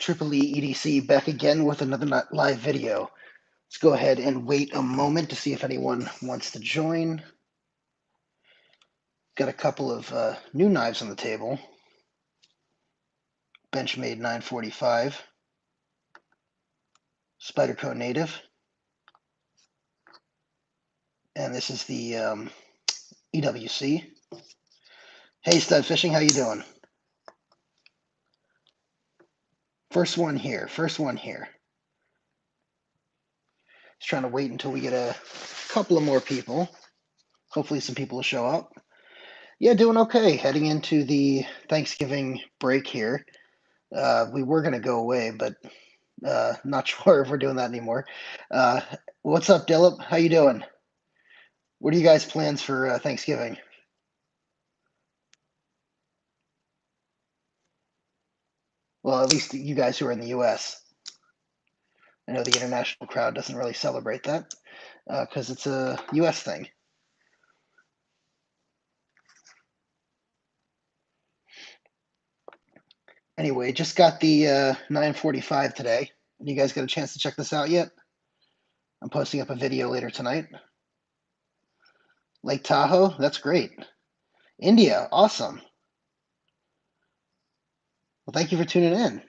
Triple E EDC back again with another live video. Let's go ahead and wait a moment to see if anyone wants to join. Got a couple of new knives on the table. Benchmade 945, Spyderco Native, and this is the EWC. Hey, Stud Fishing, how you doing? First one here. Just trying to wait until we get a couple of more people. Hopefully some people will show up. Yeah, doing okay. Heading into the Thanksgiving break here. We were going to go away, but not sure if we're doing that anymore. What's up, Dillip? How you doing? What are you guys' plans for Thanksgiving? Well, at least you guys who are in the U.S. I know the international crowd doesn't really celebrate that because it's a U.S. thing. Anyway, just got the 945 today. You guys got a chance to check this out yet? I'm posting up a video later tonight. Lake Tahoe, that's great. India, awesome. Well, thank you for tuning in.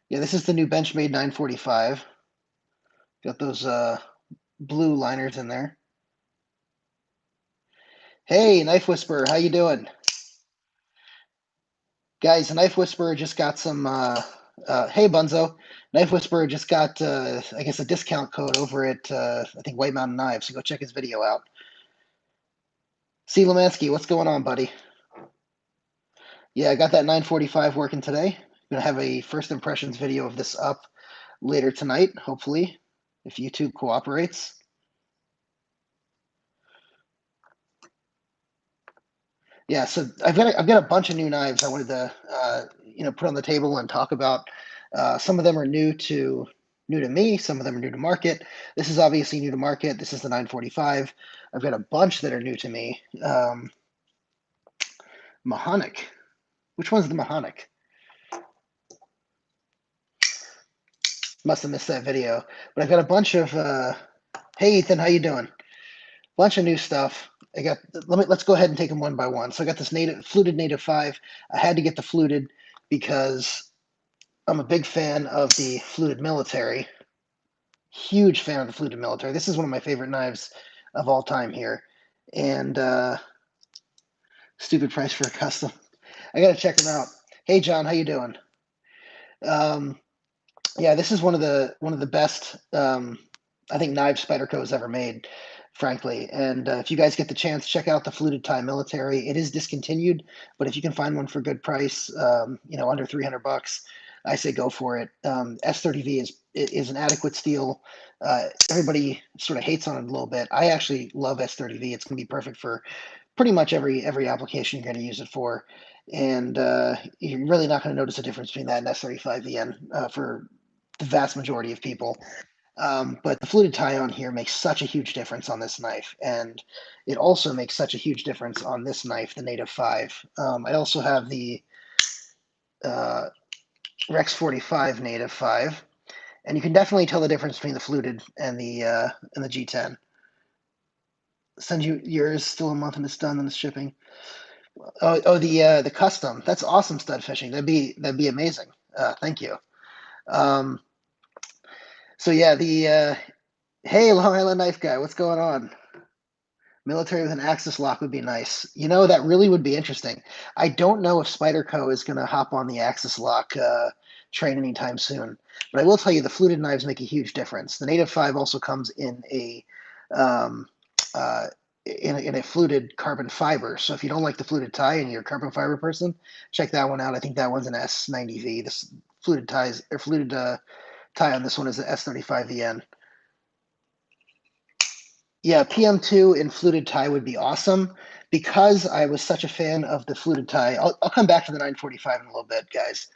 Yeah, this is the new Benchmade 945. Got those blue liners in there. Hey, Knife Whisperer, how you doing? Guys, Knife Whisperer just got some, hey, Bunzo. Knife Whisperer just got, I guess, a discount code over at, I think, White Mountain Knives, so go check his video out. C. Lemansky, what's going on, buddy? Yeah, I got that 945 working today. I'm going to have a first impressions video of this up later tonight, hopefully, if YouTube cooperates. Yeah, so I've got a bunch of new knives I wanted to put on the table and talk about. Some of them are new to me. Some of them are new to market. This is obviously new to market. This is the 945. I've got a bunch that are new to me. Mahonic. Which one's the Mahonic? Must have missed that video. But I've got a bunch of. Hey Ethan, how you doing? Bunch of new stuff. Let's go ahead and take them one by one. So I got this fluted Native 5. I had to get the fluted because I'm a big fan of the fluted military. Huge fan of the fluted military. This is one of my favorite knives of all time here. And stupid price for a custom. I gotta check them out. Hey John, how you doing? Yeah, this is one of the best I think knives Spyderco has ever made, frankly. And if you guys get the chance, check out the fluted tie military. It is discontinued, but if you can find one for a good price, under $300, I say go for it. S30V is an adequate steel. Everybody sort of hates on it a little bit. I actually love S30V. It's going to be perfect for pretty much every application you're going to use it for. And you're really not going to notice a difference between that and S35VN for the vast majority of people. But the fluted tie on here makes such a huge difference on this knife, and it also makes such a huge difference on this knife, the Native 5. I also have the Rex 45 Native 5, and you can definitely tell the difference between the fluted and the G10. Send you yours still a month and it's done, and it's shipping. The custom. That's awesome, Stud Fishing. That'd be amazing. Thank you. So yeah, the hey, Long Island Knife Guy, what's going on? Military with an Axis lock would be nice. That really would be interesting. I don't know if Spyderco is going to hop on the Axis lock train anytime soon, but I will tell you the fluted knives make a huge difference. The Native 5 also comes in a in a fluted carbon fiber. So if you don't like the fluted tie and you're a carbon fiber person, check that one out. I think that one's an S90V. This fluted tie on this one is an S35VN. Yeah, PM2 in fluted tie would be awesome. Because I was such a fan of the fluted tie, I'll come back to the 945 in a little bit, guys.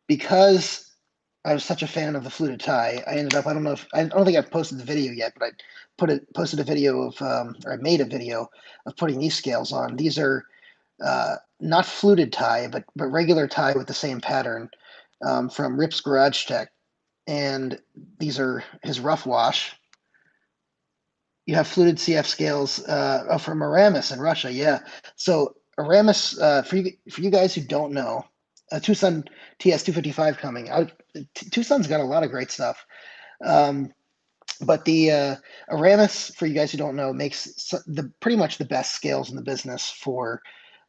Because I was such a fan of the fluted tie, I ended up, I don't think I've posted the video yet, but I posted a video of, or I made a video of putting these scales on. These are not fluted tie, but regular tie with the same pattern from Rips Garage Tech, and these are his rough wash. You have fluted CF scales from Aramis in Russia. Yeah. So Aramis, for you guys who don't know, Tucson TS255 coming out. Tucson's got a lot of great stuff. But the Aramis, for you guys who don't know, makes the pretty much the best scales in the business for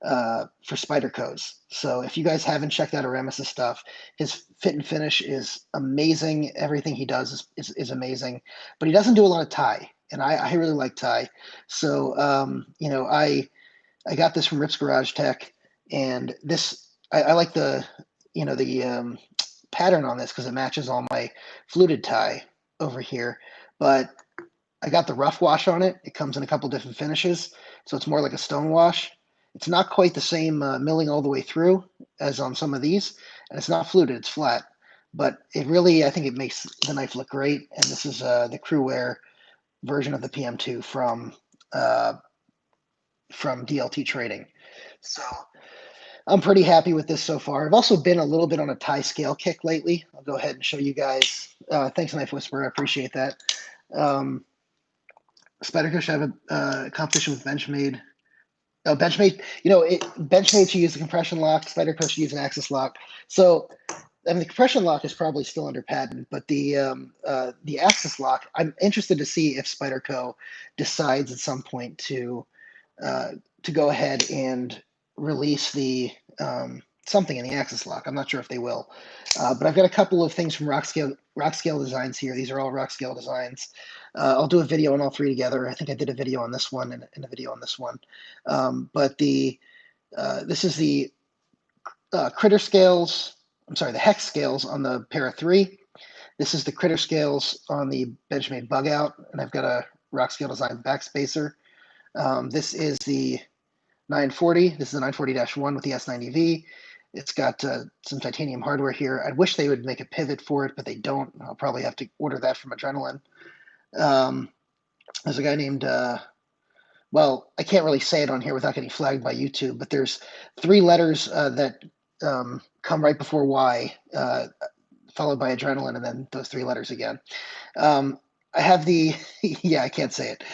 Spyderco's. So if you guys haven't checked out Aramis's stuff, his fit and finish is amazing. Everything he does is amazing, but he doesn't do a lot of tie, and I really like tie. So I got this from Rips Garage Tech, and this I like the the pattern on this because it matches all my fluted tie over here. But I got the rough wash on it. It comes in a couple different finishes, so it's more like a stone wash. It's not quite the same milling all the way through as on some of these, and it's not fluted, it's flat. But it really, I think it makes the knife look great. And this is the Crewwear version of the PM2 from DLT Trading. So I'm pretty happy with this so far. I've also been a little bit on a tie scale kick lately. I'll go ahead and show you guys. Thanks, Knife Whisperer. I appreciate that. Spyderco should have a competition with Benchmade. Oh, Benchmade, Benchmade should use the compression lock. Spyderco should use an axis lock. So, I mean, the compression lock is probably still under patent, but the axis lock, I'm interested to see if Spyderco decides at some point to go ahead and release the something in the axis lock. I'm not sure if they will, but I've got a couple of things from Rockscale Designs here. These are all Rockscale Designs. I'll do a video on all three together. I think I did a video on this one and a video on this one. But this is the critter scales. I'm sorry, the hex scales on the Para 3. This is the critter scales on the Benchmade Bug Out, and I've got a Rockscale Design backspacer. This is the 940. This is the 940-1 with the S90V. It's got some titanium hardware here. I wish they would make a pivot for it, but they don't. I'll probably have to order that from Adrenaline. There's a guy named, well, I can't really say it on here without getting flagged by YouTube, but there's three letters that come right before Y, followed by Adrenaline, and then those three letters again. I have the, yeah, I can't say it.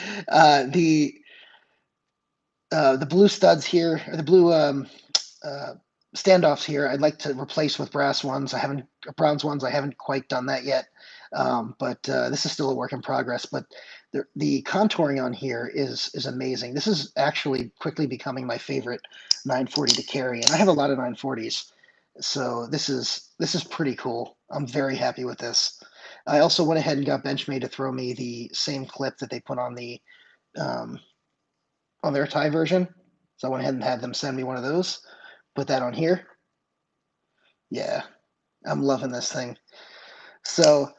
The blue studs here, or the blue standoffs here, I'd like to replace with bronze ones. I haven't quite done that yet, but this is still a work in progress. But the contouring on here is amazing. This is actually quickly becoming my favorite 940 to carry, and I have a lot of 940s, so this is pretty cool. I'm very happy with this. I also went ahead and got Benchmade to throw me the same clip that they put on the on their tie version. So I went ahead and had them send me one of those. Put that on here. Yeah, I'm loving this thing. So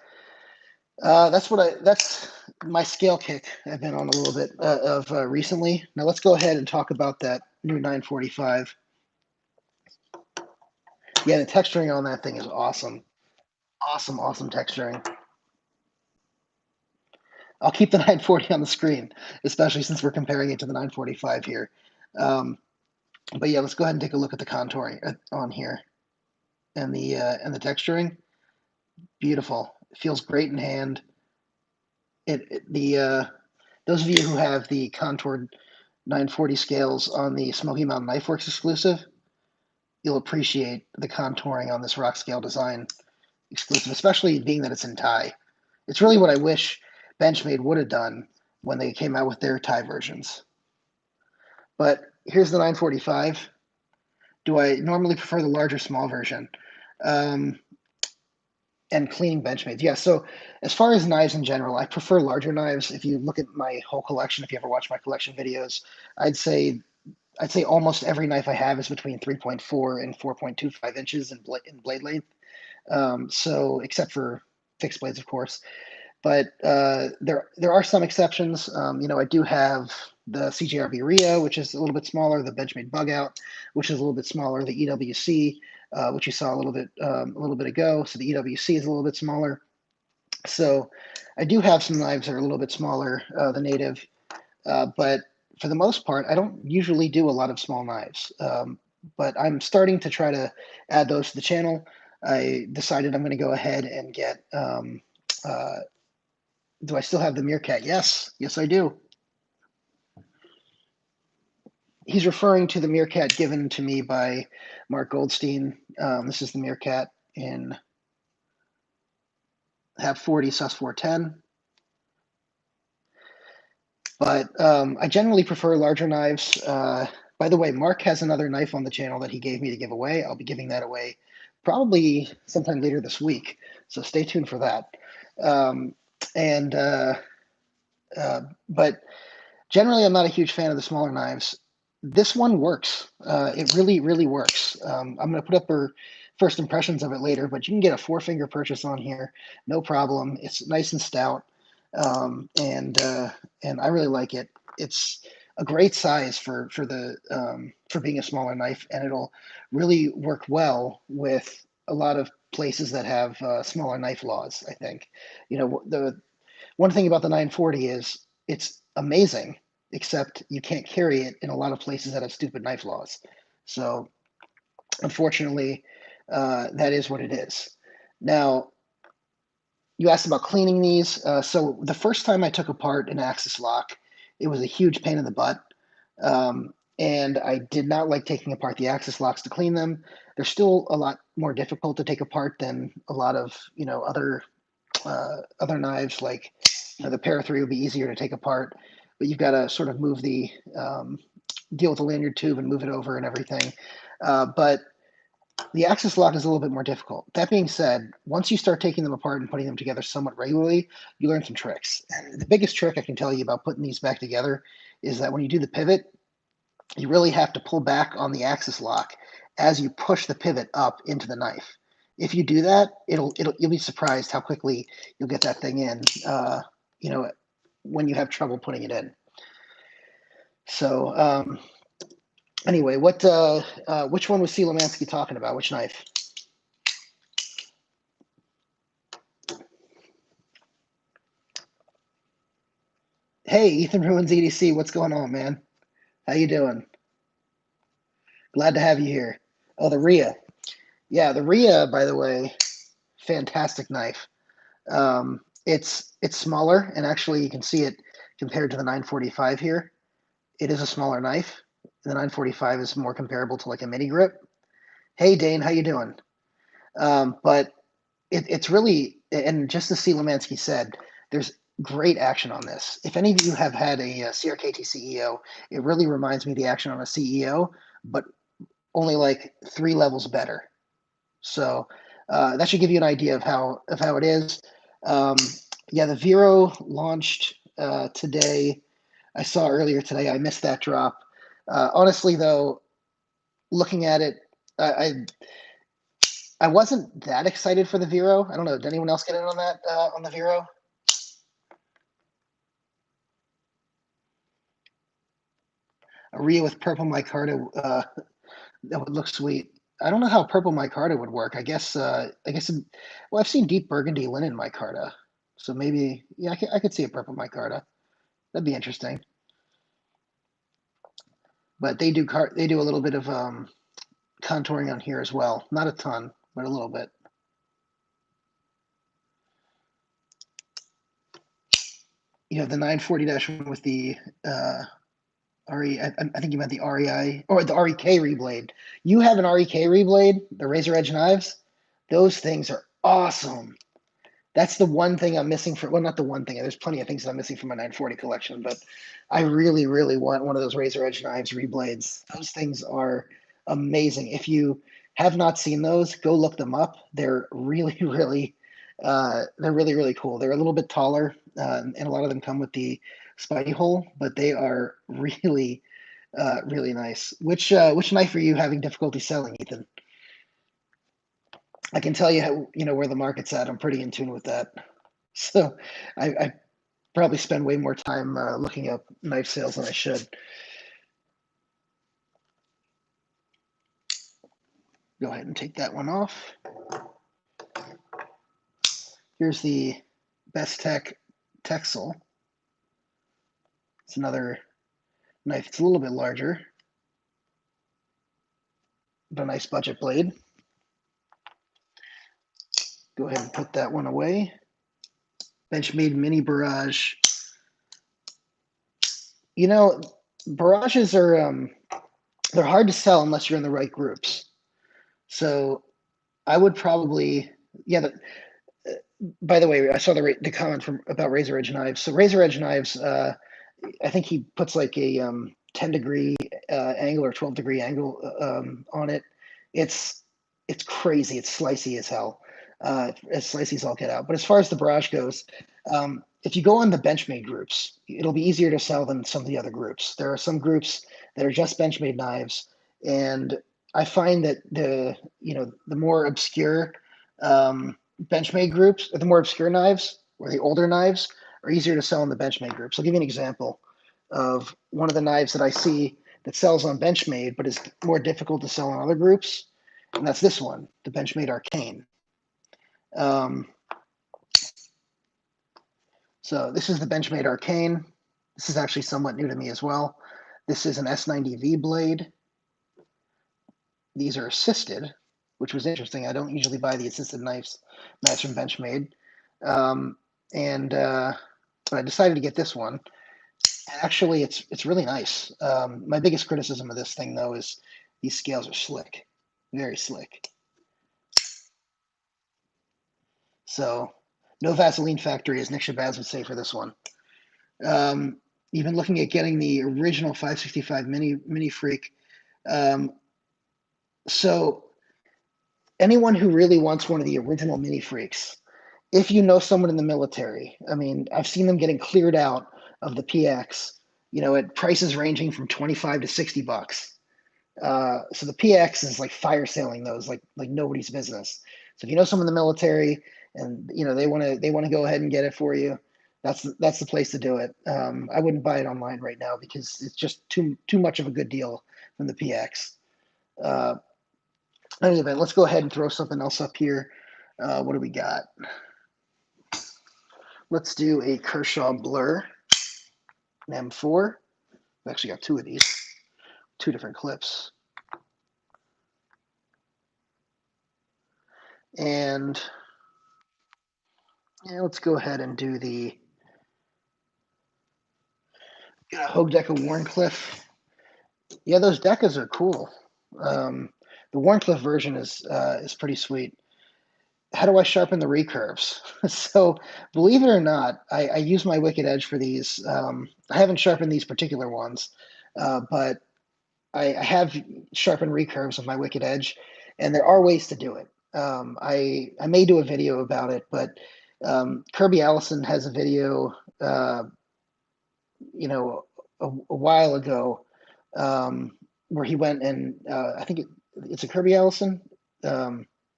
that's my scale kick I've been on a little bit of recently. Now let's go ahead and talk about that new 945. Yeah, the texturing on that thing is awesome. Awesome, awesome texturing. I'll keep the 940 on the screen, especially since we're comparing it to the 945 here. But yeah, let's go ahead and take a look at the contouring on here and the texturing. Beautiful. It feels great in hand. Those of you who have the contoured 940 scales on the Smoky Mountain Knife Works exclusive, you'll appreciate the contouring on this Rockscale Design exclusive, especially being that it's in tie. It's really what I wish Benchmade would have done when they came out with their tie versions. But here's the 945. Do I normally prefer the large or small version? And cleaning Benchmade. Yeah, so as far as knives in general, I prefer larger knives. If you look at my whole collection, if you ever watch my collection videos, I'd say almost every knife I have is between 3.4 and 4.25 inches in blade length. So except for fixed blades, of course. But there are some exceptions. I do have the CJRB Rio, which is a little bit smaller, the Benchmade Bug Out, which is a little bit smaller, the EWC, which you saw a little bit ago. So the EWC is a little bit smaller. So I do have some knives that are a little bit smaller, the Native, but for the most part, I don't usually do a lot of small knives. but I'm starting to try to add those to the channel. I decided I'm going to go ahead and get. Uh, do I still have the Meerkat? Yes, I do. He's referring to the Meerkat given to me by Mark Goldstein. This is the Meerkat in Hab 40 sus 410. But I generally prefer larger knives. By the way, Mark has another knife on the channel that he gave me to give away. I'll be giving that away probably sometime later this week, so stay tuned for that. Um, and but generally, I'm not a huge fan of the smaller knives. This one works. It really, really works. I'm going to put up her first impressions of it later, but you can get a 4-finger purchase on here, no problem. It's nice and stout, and I really like it. It's a great size for being a smaller knife, and it'll really work well with a lot of places that have smaller knife laws. I think, the one thing about the 940 is it's amazing, except you can't carry it in a lot of places that have stupid knife laws. So unfortunately, that is what it is. Now, you asked about cleaning these. So the first time I took apart an Axis lock, it was a huge pain in the butt. And I did not like taking apart the Axis locks to clean them. They're still a lot more difficult to take apart than a lot of other knives. Like the Para 3 would be easier to take apart, but you've got to sort of move deal with the lanyard tube and move it over and everything. But the Axis lock is a little bit more difficult. That being said, once you start taking them apart and putting them together somewhat regularly, you learn some tricks. And the biggest trick I can tell you about putting these back together is that when you do the pivot, you really have to pull back on the Axis lock as you push the pivot up into the knife. If you do that, you'll be surprised how quickly you'll get that thing in. You know, when you have trouble putting it in. So anyway, which one was C. Lemansky talking about? Which knife? Hey, Ethan Ruins EDC, what's going on, man? How you doing? Glad to have you here. Oh, the Rhea. Yeah, the Rhea, by the way, fantastic knife. It's smaller, and actually you can see it compared to the 945 here. It is a smaller knife. The 945 is more comparable to like a mini grip. Hey, Dane, how you doing? But it's really, and just as C. Lemansky said, there's great action on this. If any of you have had a CRKT CEO, it really reminds me of the action on a CEO, but only like 3 levels better. So that should give you an idea of how it is. Um, yeah, the Vero launched today. I saw earlier today. I missed that drop. Honestly, though, looking at it, I wasn't that excited for the Vero. I don't know. Did anyone else get in on that on the Vero? A Rhea with purple micarta that would look sweet. I don't know how purple micarta would work. Well, I've seen deep burgundy linen micarta, so maybe yeah, I could see a purple micarta. That'd be interesting. But they do a little bit of contouring on here as well. Not a ton, but a little bit. You have the 940-1 with the RE. I think you meant the REI or the REK reblade. You have an REK reblade, the Razor Edge knives. Those things are awesome. That's the one thing I'm missing for. Well, not the one thing. There's plenty of things that I'm missing from my 940 collection, but I really, really want one of those Razor Edge knives reblades. Those things are amazing. If you have not seen those, go look them up. They're really, they're really, really cool. They're a little bit taller, and a lot of them come with the spidey hole, but they are really, really nice. Which knife are you having difficulty selling, Ethan? I can tell you how, where the market's at. I'm pretty in tune with that. So I probably spend way more time looking up knife sales than I should. Go ahead and take that one off. Here's the Bestech Texel. It's another knife. It's a little bit larger. but a nice budget blade. Go ahead and put that one away. Benchmade Mini Barrage. You know, barrages are they're hard to sell unless you're in the right groups. So I would probably, yeah. By the way, I saw the comment from about Razor Edge knives. So Razor Edge knives, I think he puts like a 10-degree angle or 12-degree angle on it. It's crazy. It's slicey as hell, as slicey as all get out. But as far as the barrage goes, if you go on the Benchmade groups, it'll be easier to sell than some of the other groups. There are some groups that are just Benchmade knives, and I find that the more obscure Benchmade groups, the more obscure knives or the older knives are easier to sell in the Benchmade groups. I'll give you an example of one of the knives that I see that sells on Benchmade, but is more difficult to sell in other groups, and that's this one, the Benchmade Arcane. So this is the Benchmade Arcane. This is actually somewhat new to me as well. This is an S90V blade. These are assisted, which was interesting. I don't usually buy the assisted knives from Benchmade. But I decided to get this one. Actually, it's really nice. My biggest criticism of this thing, though, is these scales are slick, very slick. So no Vaseline factory, as Nick Shabazz would say for this one. Even looking at getting the original 565 Mini Freak. So anyone who really wants one of the original Mini Freaks, if you know someone in the military, I mean, I've seen them getting cleared out of the PX, at prices ranging from 25 to $60. So the PX is like fire sailing those like nobody's business. So if you know someone in the military and they want to go ahead and get it for you, that's the place to do it. I wouldn't buy it online right now because it's just too much of a good deal from the PX. In any event, let's go ahead and throw something else up here. What do we got? Let's do a Kershaw Blur, an M4. I've actually got two of these, two different clips. And let's go ahead and do the Hogue Deca Wharncliffe. Yeah, those Decas are cool. The Wharncliffe version is pretty sweet. How do I sharpen the recurves? So, believe it or not, I use my Wicked Edge for these. I haven't sharpened these particular ones, but I have sharpened recurves with my Wicked Edge, and there are ways to do it. I may do a video about it, but Kirby Allison has a video, a while ago, where he went and I think it's a Kirby Allison.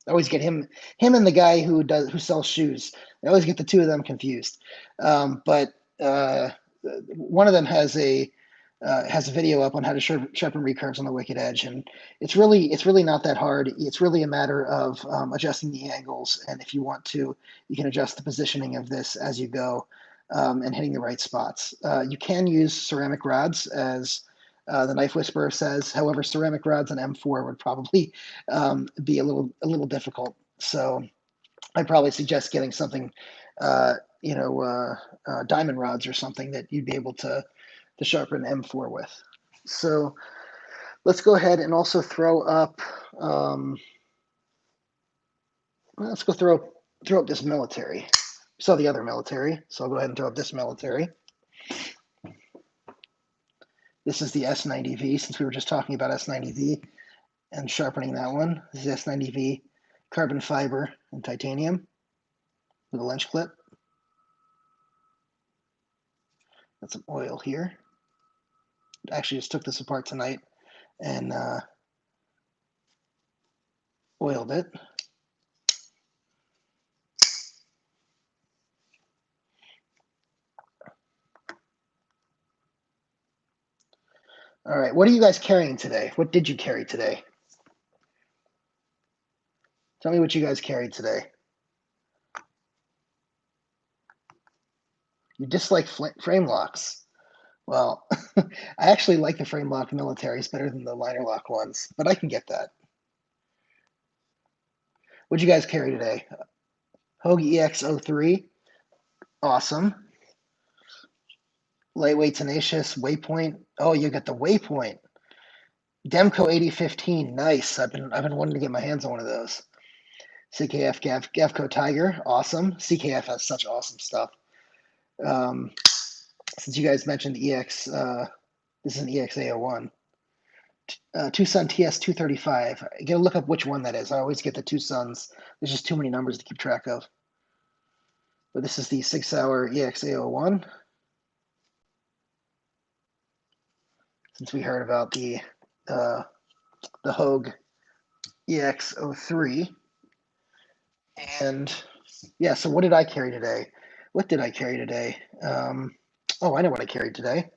I always get him and the guy who sells shoes. I always get the two of them confused. But one of them has a video up on how to sharpen recurves on the Wicked Edge, and it's really not that hard. It's really a matter of adjusting the angles, and if you want to, you can adjust the positioning of this as you go, and hitting the right spots. You can use ceramic rods, as the Knife Whisperer says. However, ceramic rods on M4 would probably be a little difficult. So I'd probably suggest getting something, diamond rods or something that you'd be able to sharpen M4 with. So let's go ahead and also throw up. Let's go throw up this military. We saw the other military, so I'll go ahead and throw up this military. This is the S90V, since we were just talking about S90V and sharpening that one. This is S90V carbon fiber and titanium with a lens clip. Got some oil here. Actually just took this apart tonight and oiled it. All right, what are you guys carrying today? What did you carry today? Tell me what you guys carried today. You dislike frame locks. Well, I actually like the frame lock militaries better than the liner lock ones, but I can get that. What'd you guys carry today? Hogue EX03. Awesome. Lightweight Tenacious. Waypoint. Oh, you got the Waypoint. Demco 8015. Nice. I've been wanting to get my hands on one of those. CKF Gavco Tiger. Awesome. CKF has such awesome stuff. Um, since you guys mentioned EX, this is an EXA01. Tucson TS235. I gotta look up which one that is. I always get the Tucsons. There's just too many numbers to keep track of. But this is the 6-hour EXA01. Since we heard about the Hogue EX03. And yeah, so what did I carry today? What did I carry today? Oh, I know what I carried today.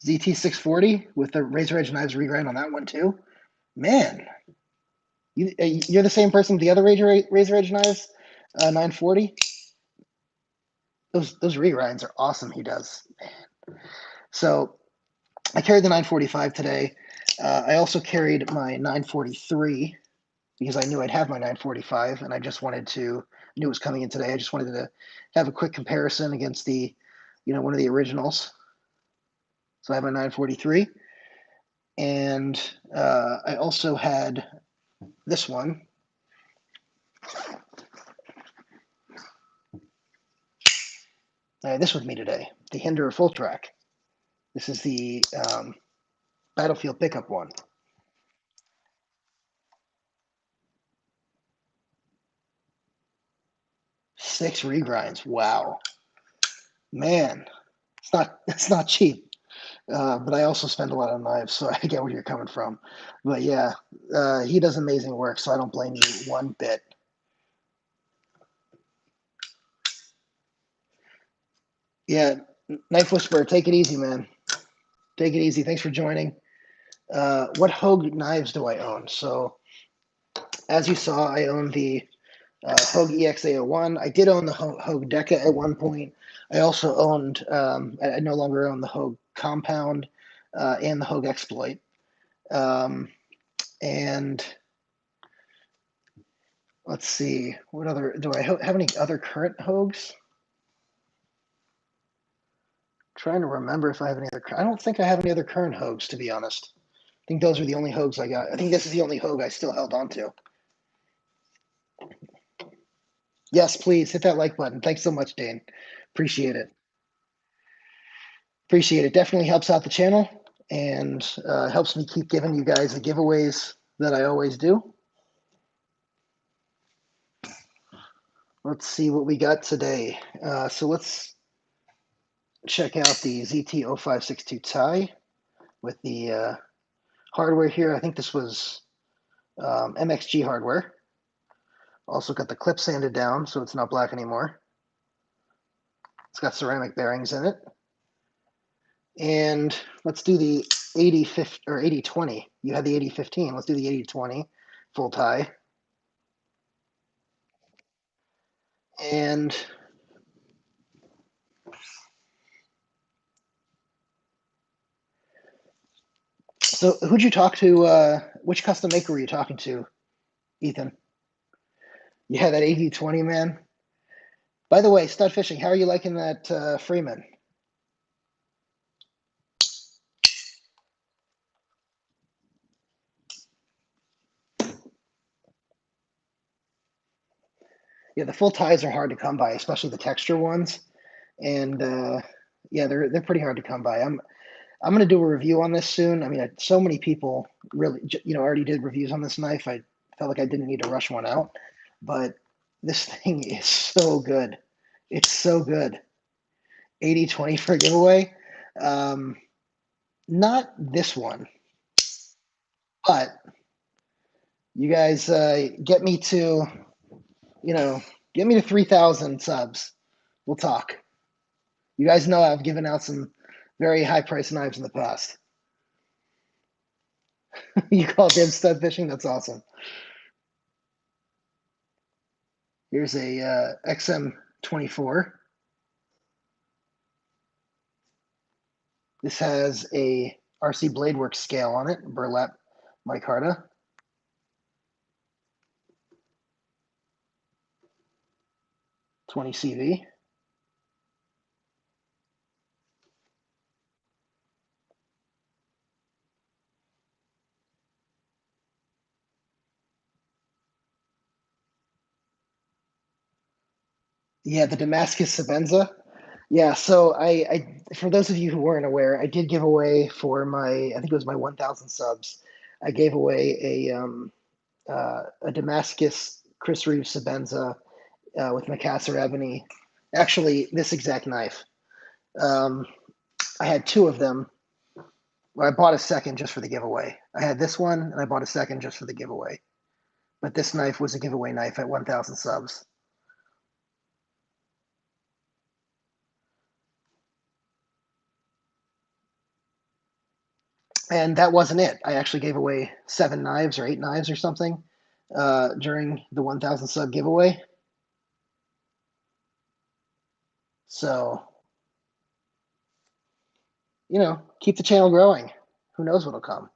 ZT640 with the Razor Edge knives regrind on that one too. Man, you're the same person with the other Razor Edge knives, 940. Those regrinds are awesome. He does. Man. So I carried the 945 today. I also carried my 943 because I knew I'd have my 945, and I just wanted to knew it was coming in today. I just wanted to have a quick comparison against the, one of the originals. So I have my 943, and I also had this one. I had this with me today, the Hinderer Full Track. This is the Battlefield pickup one. 6 regrinds. Wow, man, it's not cheap. But I also spend a lot on knives, so I get where you're coming from. But yeah, he does amazing work, so I don't blame you one bit. Yeah, Knife Whisperer, take it easy, man. Take it easy. Thanks for joining. What Hogue knives do I own? So, as you saw, I own the Hogue EXA01. I did own the Hogue Deca at one point. I also owned, I no longer own the Hogue Compound and the Hogue Exploit. And let's see, what other, do I have any other current Hogues? Trying to remember if I have any other, I don't think I have any other current Hogues, to be honest. I think those are the only Hogues I got. I think this is the only Hogue I still held on to. Yes, please hit that like button. Thanks so much, Dane. Appreciate it. Appreciate it. Definitely helps out the channel and helps me keep giving you guys the giveaways that I always do. Let's see what we got today. So let's check out the ZT0562 tie with the hardware here. I think this was MXG hardware. Also got the clip sanded down, so it's not black anymore. It's got ceramic bearings in it. And let's do the 80-50 or 80-20. You had the 80-15. Let's do the 80-20 full tie. And so who'd you talk to? Which custom maker were you talking to, Ethan? Yeah, that 80-20, man. By the way, Stud Fishing, how are you liking that Freeman? Yeah, the full ties are hard to come by, especially the texture ones. And yeah, they're pretty hard to come by. I'm going to do a review on this soon. I mean, so many people really, already did reviews on this knife. I felt like I didn't need to rush one out, but this thing is so good. It's so good. 80-20 for a giveaway. Not this one, but you guys get me to, get me to 3,000 subs. We'll talk. You guys know I've given out some very high price knives in the past. You call them stud fishing? That's awesome. Here's a XM24. This has a RC Bladeworks scale on it, burlap micarta. 20 CV. Yeah, the Damascus Sabenza. Yeah, so for those of you who weren't aware, I did give away for my, I think it was my 1,000 subs. I gave away a Damascus Chris Reeves Sabenza with Macassar ebony. Actually, this exact knife. Um, I had two of them. Well, I bought a second just for the giveaway. I had this one, and I bought a second just for the giveaway. But this knife was a giveaway knife at 1,000 subs. And that wasn't it. I actually gave away 7 knives or 8 knives or something during the 1,000 sub giveaway. So, keep the channel growing. Who knows what'll come?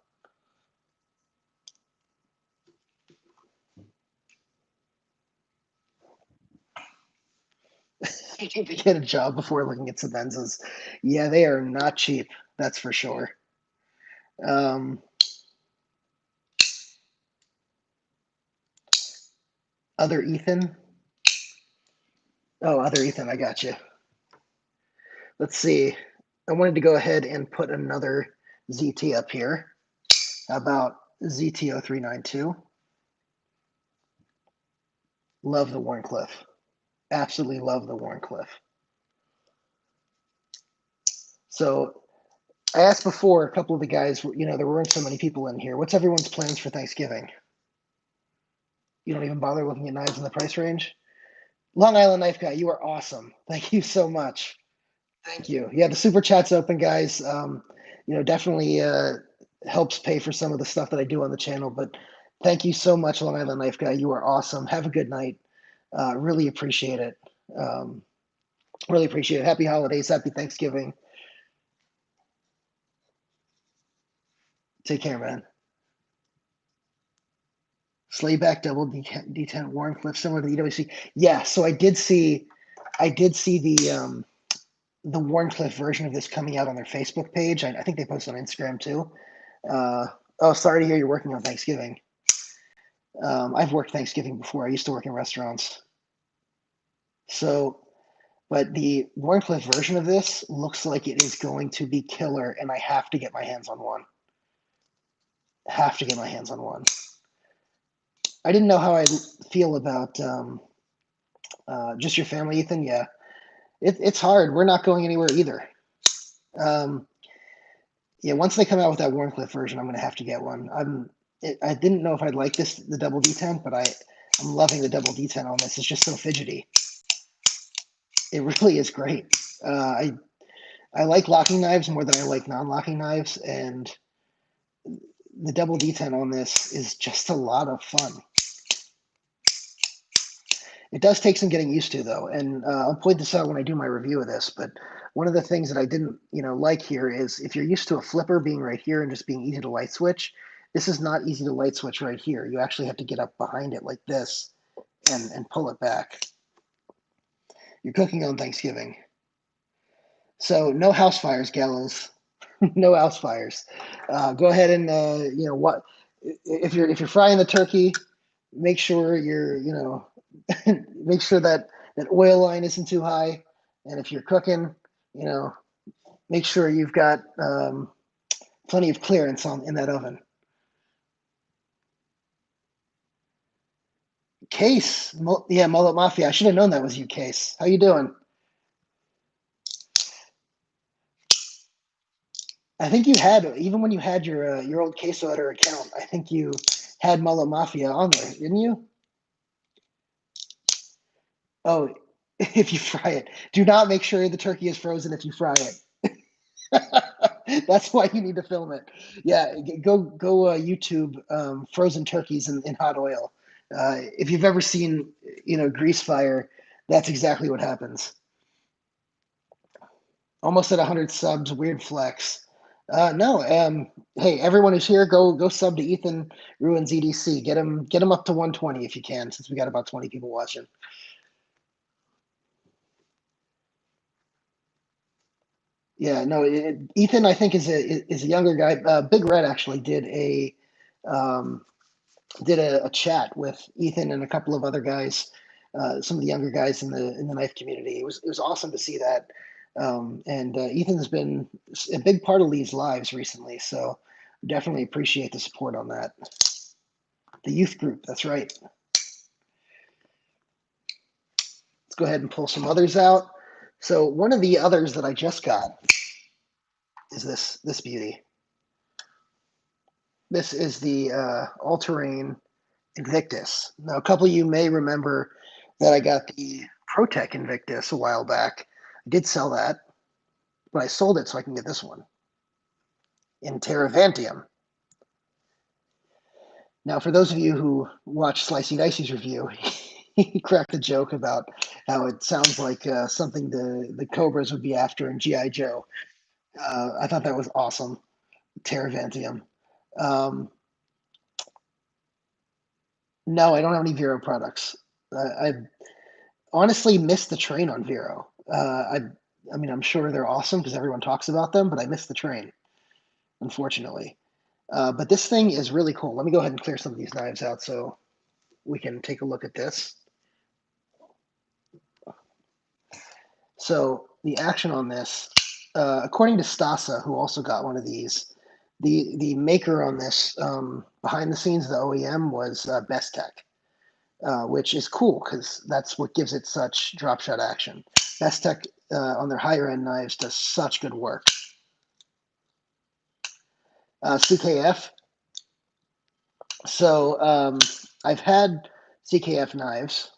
You need to get a job before looking at Sabenzas. Yeah, they are not cheap. That's for sure. Other Ethan. Oh, other Ethan, I got you. Let's see. I wanted to go ahead and put another ZT up here. How about ZT0392? Love the Wharncliffe. Absolutely love the Wharncliffe. So I asked before, a couple of the guys, there weren't so many people in here. What's everyone's plans for Thanksgiving? You don't even bother looking at knives in the price range? Long Island Knife Guy, you are awesome. Thank you so much. Thank you. Yeah, the super chat's open, guys. Definitely helps pay for some of the stuff that I do on the channel. But thank you so much, Long Island Knife Guy. You are awesome. Have a good night. Really appreciate it. Really appreciate it. Happy holidays. Happy Thanksgiving. Take care, man. Slayback double D10 Wharncliffe, similar to the EWC. Yeah, so I did see the Wharncliffe version of this coming out on their Facebook page. I think they post on Instagram too. Oh, sorry to hear you're working on Thanksgiving. I've worked Thanksgiving before. I used to work in restaurants. So, but the Wharncliffe version of this looks like it is going to be killer, and I have to get my hands on one. Have to get my hands on one. I didn't know how I feel about just your family, Ethan. Yeah, it's hard. We're not going anywhere either. Yeah, once they come out with that Wharncliffe version, I'm going to have to get one. I didn't know if I'd like the double D10, but I'm loving the double D10 on this. It's just so fidgety. It really is great. I like locking knives more than I like non-locking knives, and the double D10 on this is just a lot of fun. It does take some getting used to, though, and I'll point this out when I do my review of this. But one of the things that I didn't, like here is if you're used to a flipper being right here and just being easy to light switch, this is not easy to light switch right here. You actually have to get up behind it like this and pull it back. You're cooking on Thanksgiving, so no house fires, Gallows. No house fires. Go ahead and what if you're frying the turkey, make sure make sure that oil line isn't too high, and if you're cooking, make sure you've got plenty of clearance in that oven. Case, yeah, Mullet Mafia. I should have known that was you, Case. How you doing? I think you had, even when you had your old Queso Editor account, I think you had Mullet Mafia on there, didn't you? Oh, if you fry it, do not make sure the turkey is frozen if you fry it. That's why you need to film it. Yeah, go YouTube frozen turkeys in hot oil. If you've ever seen grease fire, that's exactly what happens. Almost at 100 subs. Weird flex. No. Hey, everyone who's here, go sub to Ethan Ruins EDC. Get him up to 120 if you can, since we got about 20 people watching. Yeah, no, Ethan, I think is a younger guy. Big Red actually um, did a chat with Ethan and a couple of other guys, some of the younger guys in the knife community. It was awesome to see that. And Ethan has been a big part of Lee's lives recently, so definitely appreciate the support on that. The youth group, that's right. Let's go ahead and pull some others out. So one of the others that I just got is this beauty. This is the all-terrain Invictus. Now, a couple of you may remember that I got the ProTech Invictus a while back. I did sell that, but I sold it so I can get this one in Terravantium. Now, for those of you who watched Slicey Dicey's review, he cracked a joke about how it sounds like something the Cobras would be after in G.I. Joe. I thought that was awesome. Terravantium. Um, no, I don't have any Vero products. I honestly missed the train on Vero. I mean, I'm sure they're awesome because everyone talks about them, but I missed the train, unfortunately. But this thing is really cool. Let me go ahead and clear some of these knives out so we can take a look at this. So the action on this, according to Stasa, who also got one of these, the maker on this behind the scenes, the OEM was Bestech, which is cool because that's what gives it such drop shot action. Bestech on their higher end knives does such good work. CKF. So I've had CKF knives.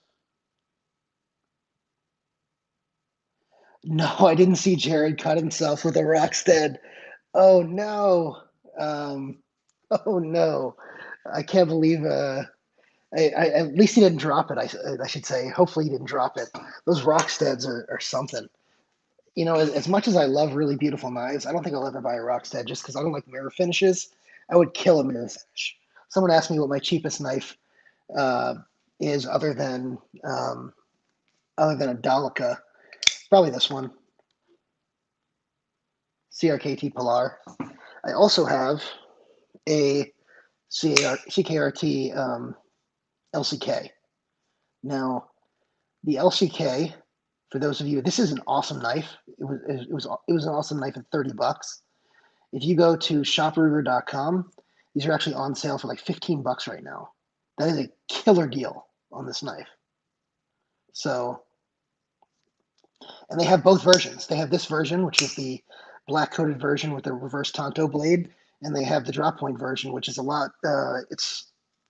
No, I didn't see Jared cut himself with a Rockstead. Oh no. Um, oh no. I can't believe at least he didn't drop it. I should say. Hopefully he didn't drop it. Those Rocksteads are something. You know, as much as I love really beautiful knives, I don't think I'll ever buy a Rockstead just because I don't like mirror finishes. I would kill a mirror finish. Someone asked me what my cheapest knife uh, is um, other than a Dalica. Probably this one, CRKT Polar. I also have a CKRT LCK. Now, the LCK, for those of you, this is an awesome knife. It was an awesome knife at $30. If you go to shopruger.com, these are actually on sale for like $15 right now. That is a killer deal on this knife. So, and they have both versions. They have this version, which is the black coated version with the reverse Tonto blade, and they have the drop point version, which is a lot. It's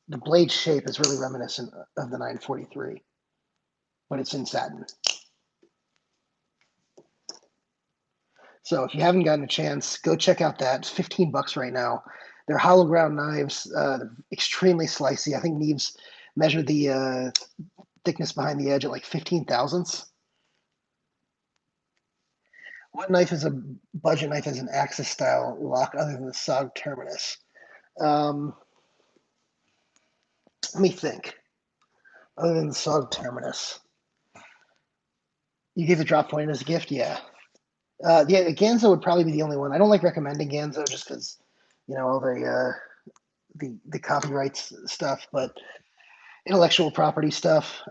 the blade shape is really reminiscent of the 943, but it's in satin. So if you haven't gotten a chance, go check out that. It's $15 right now. They're hollow ground knives, extremely slicey. I think Neves measured the thickness behind the edge at like 15 thousandths. What knife is a budget knife as an Axis style lock other than the SOG Terminus? Um, Let me think. Other than the SOG Terminus, you gave the drop point as a gift, yeah. Yeah, Ganzo would probably be the only one. I don't like recommending Ganzo just because, all the copyrights stuff, but intellectual property stuff.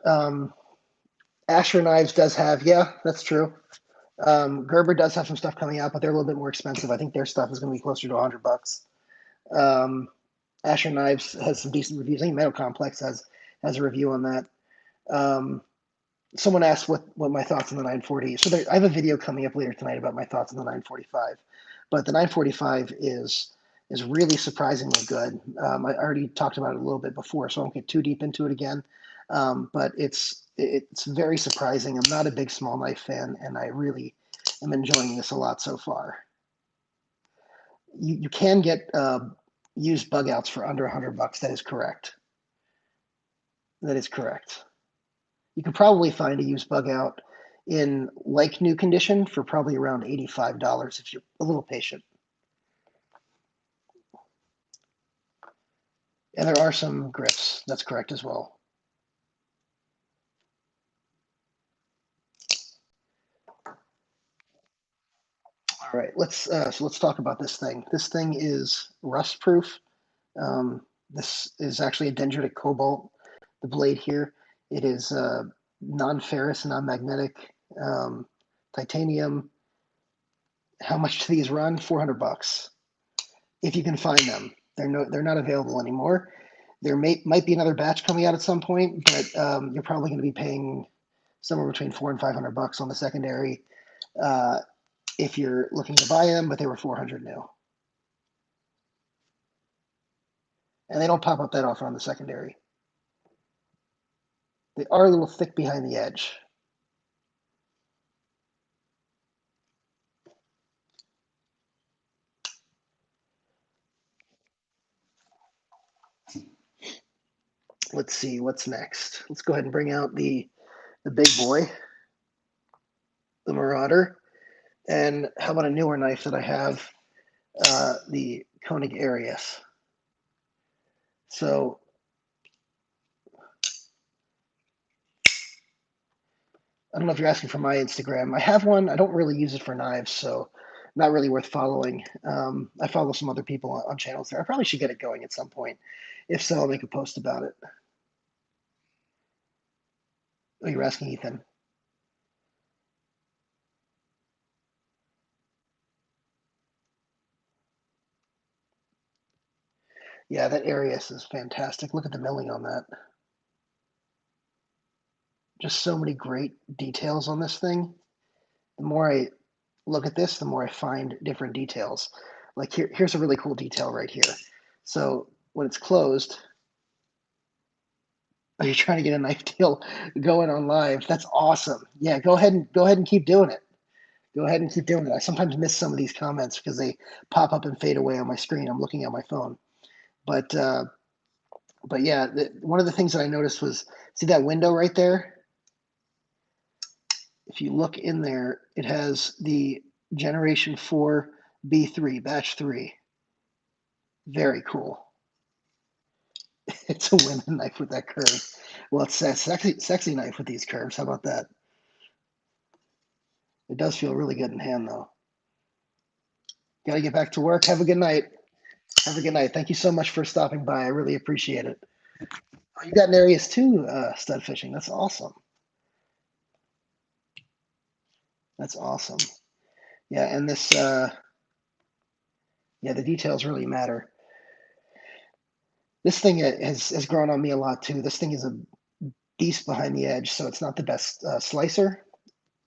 Asher Knives does have, yeah, that's true. Gerber does have some stuff coming out, but they're a little bit more expensive. I think their stuff is going to be closer to $100. Um, Asher Knives has some decent reviews. I think Metal Complex has a review on that. Um, Someone asked what my thoughts on the 940. So I have a video coming up later tonight about my thoughts on the 945. But the 945 is really surprisingly good. I already talked about it a little bit before, so I won't get too deep into it again. But it's very surprising. I'm not a big small knife fan, and I really am enjoying this a lot so far. You can get used bug outs for under $100. That is correct. That is correct. You could probably find a used bug out in like new condition for probably around $85 if you're a little patient. And there are some grips. That's correct as well. All right, let's talk about this thing. This thing is rust proof. This is actually a dendritic cobalt. The blade here, it is non-ferrous, non-magnetic, um, titanium. How much do these run? $400 if you can find them. They're not available anymore. There might be another batch coming out at some point, but you're probably going to be paying somewhere between $400 and $500 on the secondary uh, if you're looking to buy them. But they were 400 new, and they don't pop up that often on the secondary. They are a little thick behind the edge. Let's see what's next. Let's go ahead and bring out the big boy, the Marauder. And how about a newer knife that I have, the Koenig Arius. So I don't know if you're asking for my Instagram. I have one. I don't really use it for knives, so not really worth following. I follow some other people on channels there. I probably should get it going at some point. If so, I'll make a post about it. Oh, you're asking Ethan. Yeah, that Arius is fantastic. Look at the milling on that. Just so many great details on this thing. The more I look at this, the more I find different details. Like here's a really cool detail right here. So when it's closed, are you trying to get a knife deal going on live? That's awesome. Yeah, go ahead and keep doing it. Go ahead and keep doing it. I sometimes miss some of these comments because they pop up and fade away on my screen. I'm looking at my phone. But uh, but yeah, one of the things that I noticed was, see that window right there? If you look in there, it has the Generation 4 B3, Batch 3. Very cool. It's a women knife with that curve. Well, it's a sexy knife with these curves. How about that? It does feel really good in hand, though. Got to get back to work. Have a good night. Have a good night. Thank you so much for stopping by. I really appreciate it. Oh, you got an Arius too, stud fishing. That's awesome. That's awesome. Yeah, and yeah, the details really matter. This thing has grown on me a lot too. This thing is a beast behind the edge, so it's not the best slicer,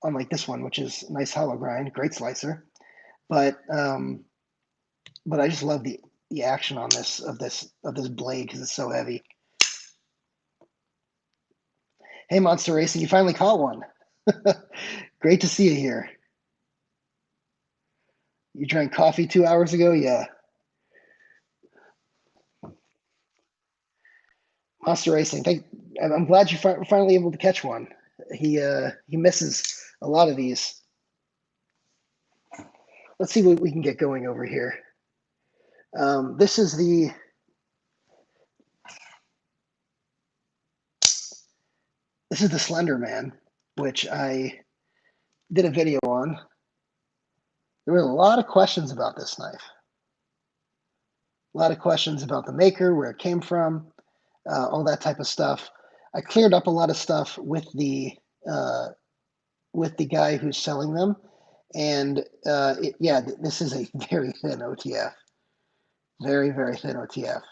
unlike this one, which is nice hollow grind, great slicer. But I just love the action on this blade because it's so heavy. Hey, Monster Racing, you finally caught one. Great to see you here. You drank coffee 2 hours ago? Yeah. Monster Racing. I'm glad you're finally able to catch one. He misses a lot of these. Let's see what we can get going over here. This is the Slender Man, which I did a video on. There were a lot of questions about this knife. A lot of questions about the maker, where it came from, all that type of stuff. I cleared up a lot of stuff uh, with the guy who's selling them, and yeah, this is a very thin OTF, very thin OTF,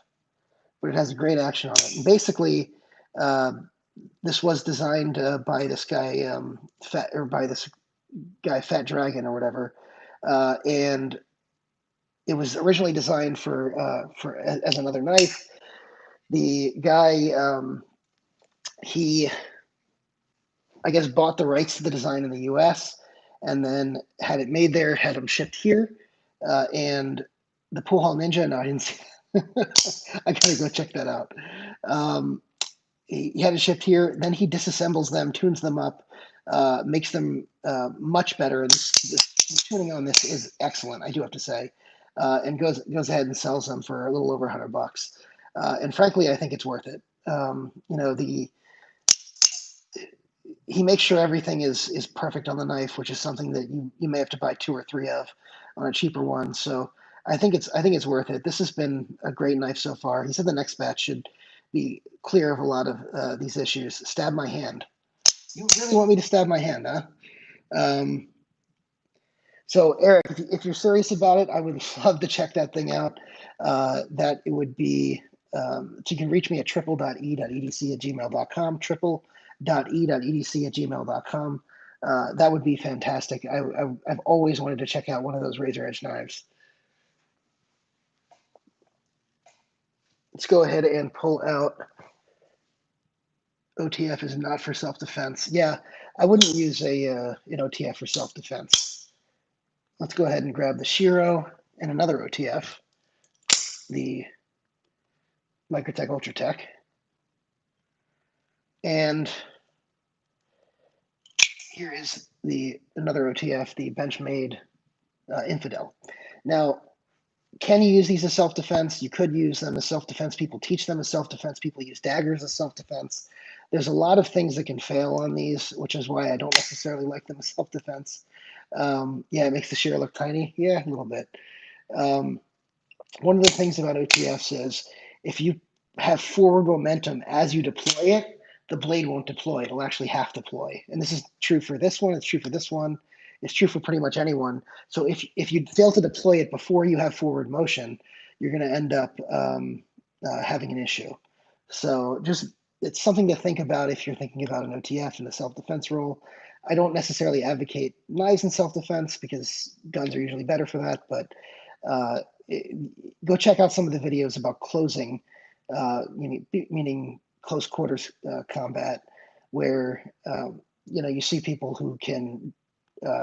but it has a great action on it. And basically, uh, this was designed by this guy, Fat Dragon or whatever, and it was originally designed for as another knife. The guy, he, I guess, bought the rights to the design in the U.S. and then had it made there, had them shipped here, and the Pool Hall Ninja. No, I didn't see. I gotta go check that out. Um, he had it shipped here. Then he disassembles them, tunes them up, makes them much better. And the tuning on this is excellent, I do have to say, and goes ahead and sells them for a little over $100. And frankly, I think it's worth it. You know, he makes sure everything is perfect on the knife, which is something that you may have to buy 2 or 3 of on a cheaper one. So I think it's worth it. This has been a great knife so far. He said the next batch should be clear of a lot of these issues. Stab my hand. You really want me to stab my hand, huh? Um, so Eric, if you're serious about it, I would love to check that thing out. That it would be, so you can reach me at triple.e.edc@gmail.com, triple.e.edc@gmail.com. That would be fantastic. I've always wanted to check out one of those razor edge knives. Let's go ahead and pull out. OTF is not for self-defense. Yeah, I wouldn't use an OTF for self-defense. Let's go ahead and grab the Shiro and another OTF, the Microtech Ultratech. And here is another OTF, the Benchmade Infidel. Now, can you use these as self-defense? You could use them as self-defense. People teach them as self-defense. People use daggers as self-defense. There's a lot of things that can fail on these, which is why I don't necessarily like them as self-defense. Yeah, it makes the shear look tiny. Yeah, a little bit. One of the things about OTFs is if you have forward momentum as you deploy it, the blade won't deploy. It'll actually half deploy. And this is true for this one. It's true for this one. It's true for pretty much anyone. So if you fail to deploy it before you have forward motion, you're going to end up having an issue. So it's something to think about if you're thinking about an OTF in the self-defense role. I don't necessarily advocate knives in self-defense because guns are usually better for that, but go check out some of the videos about closing, meaning close quarters combat, where you see people who can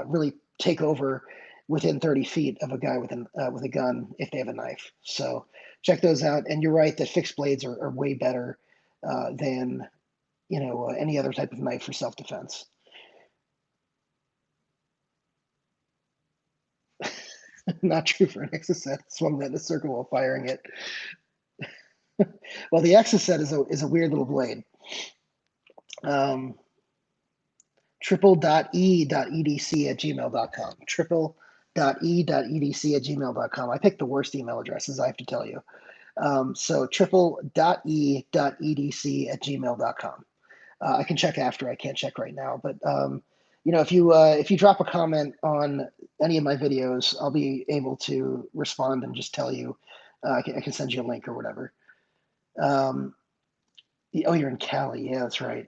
really take over within 30 feet of a guy with a gun if they have a knife. So check those out. And you're right that fixed blades are way better than any other type of knife for self-defense. Not true for an Exocet. Swung that in a circle while firing it. Well, the Exocet is a weird little blade. triple.e.edc@gmail.com. triple.e.edc@gmail.com. I picked the worst email addresses, I have to tell you. So triple.e.edc@gmail.com. I can check after. I can't check right now, but if you drop a comment on any of my videos, I'll be able to respond and just tell you. I can send you a link or whatever. Oh, you're in Cali. Yeah, that's right.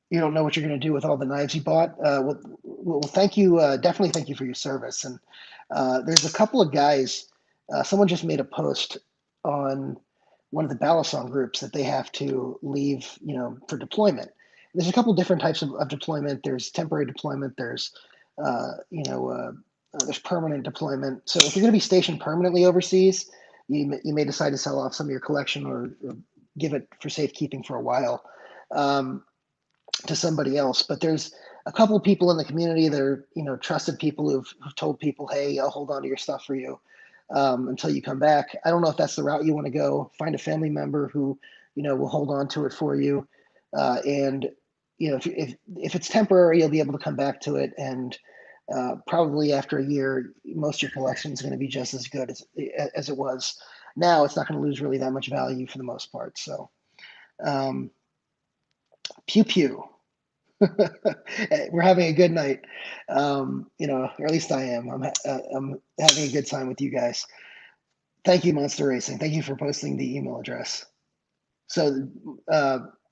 You don't know what you're going to do with all the knives you bought. Well, thank you. Definitely thank you for your service. And there's a couple of guys. Someone just made a post on one of the Balisong groups that they have to leave, for deployment. There's a couple different types of deployment. There's temporary deployment. There's permanent deployment. So if you're going to be stationed permanently overseas, you may decide to sell off some of your collection or give it for safekeeping for a while. To somebody else. But there's a couple of people in the community that are, trusted people who've told people, hey, I'll hold on to your stuff for you until you come back. I don't know if that's the route you want to go. Find a family member who, will hold on to it for you. And, if it's temporary, you'll be able to come back to it. And probably after a year, most of your collection is going to be just as good as it was. Now it's not going to lose really that much value for the most part. So, pew pew. We're having a good night, or at least I am. I'm having a good time with you guys. Thank you, Monster Racing. Thank you for posting the email address. So,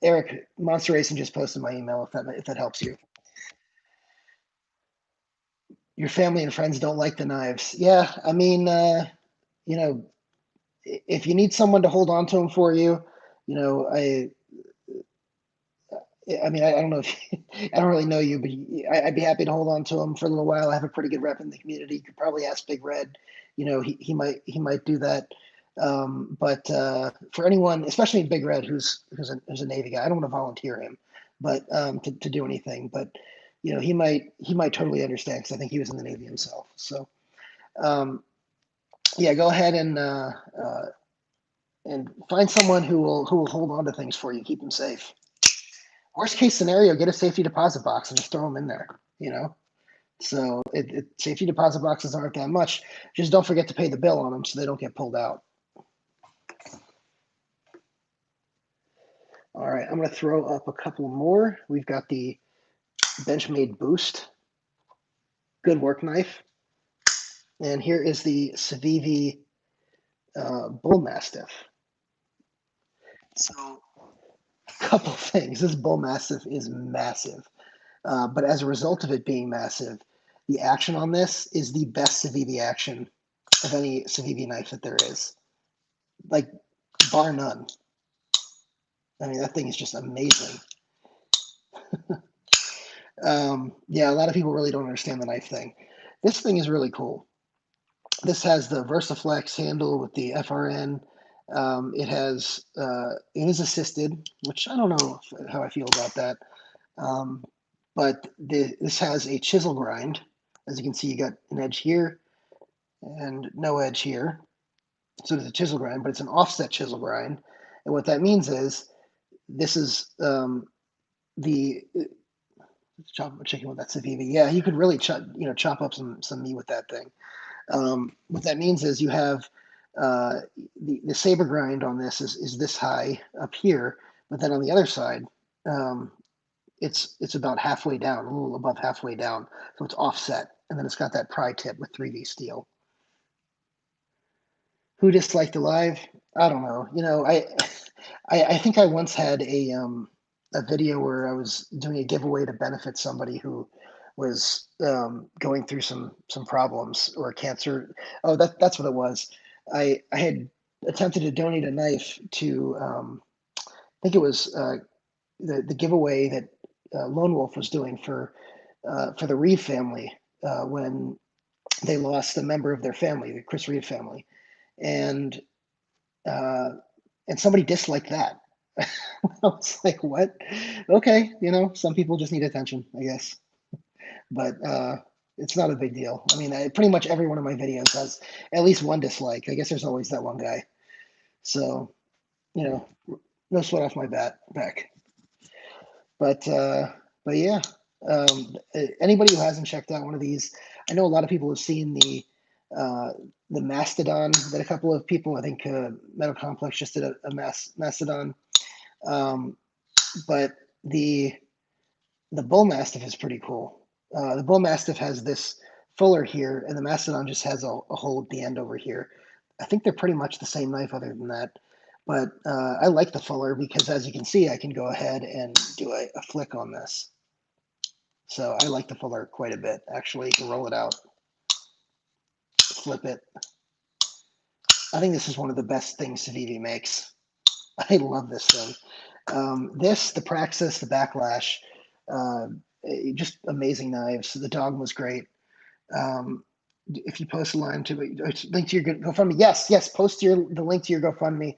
Eric, Monster Racing just posted my email. If that helps you. Your family and friends don't like the knives. Yeah, I mean, if you need someone to hold on to them for you, I don't know if I don't really know you, but I'd be happy to hold on to him for a little while. I have a pretty good rep in the community. You could probably ask Big Red. He might do that. But for anyone, especially Big Red, who's a Navy guy, I don't want to volunteer him, but to do anything. But he might totally understand because I think he was in the Navy himself. So yeah, go ahead and and find someone who will hold on to things for you, keep them safe. Worst case scenario, get a safety deposit box and just throw them in there. You know, so safety deposit boxes aren't that much. Just don't forget to pay the bill on them so they don't get pulled out. All right, I'm going to throw up a couple more. We've got the Benchmade Boost, good work knife, and here is the Civivi Bull Mastiff. So, a couple things. This Bull Mastiff is massive, but as a result of it being massive, the action on this is the best Civivi action of any Civivi knife that there is, like bar none. I mean, that thing is just amazing. Yeah, a lot of people really don't understand the knife thing. This thing is really cool. This has the VersaFlex handle with the FRN. It is assisted, which I don't know how I feel about that. Um, but this has a chisel grind. As you can see, you got an edge here and no edge here. So there's a chisel grind, but it's an offset chisel grind. And what that means is this is the checking with that Civivi. Yeah, you could really chop up some meat with that thing. What that means is you have the saber grind on this is this high up here, but then on the other side, um, it's about halfway down, a little above halfway down, so it's offset, and then it's got that pry tip with 3V steel. Who disliked Alive? I don't know. I think I once had a video where I was doing a giveaway to benefit somebody who was going through some problems or cancer. Oh, that's what it was. I had attempted to donate a knife to I think it was the giveaway that Lone Wolf was doing for the Reeve family when they lost a member of their family, the Chris Reeve family, and uh, and somebody disliked that. I was like, what? Okay, some people just need attention, I guess. But it's not a big deal. I mean, pretty much every one of my videos has at least one dislike. I guess there's always that one guy. So, no sweat off my back. But yeah, anybody who hasn't checked out one of these, I know a lot of people have seen uh, the Mastodon that a couple of people, I think Metal Complex just did a Mastodon, um, but the Bull Mastiff is pretty cool. The Bull Mastiff has this fuller here, and the Mastodon just has a hole at the end over here. I think they're pretty much the same knife, other than that. But I like the fuller because, as you can see, I can go ahead and do a flick on this. So I like the fuller quite a bit. Actually, you can roll it out, flip it. I think this is one of the best things Civivi makes. I love this thing. The Praxis, the Backlash, uh, just amazing knives. The Dogma was great. Um, if you post a line to link to your GoFundMe, yes, post the link to your GoFundMe.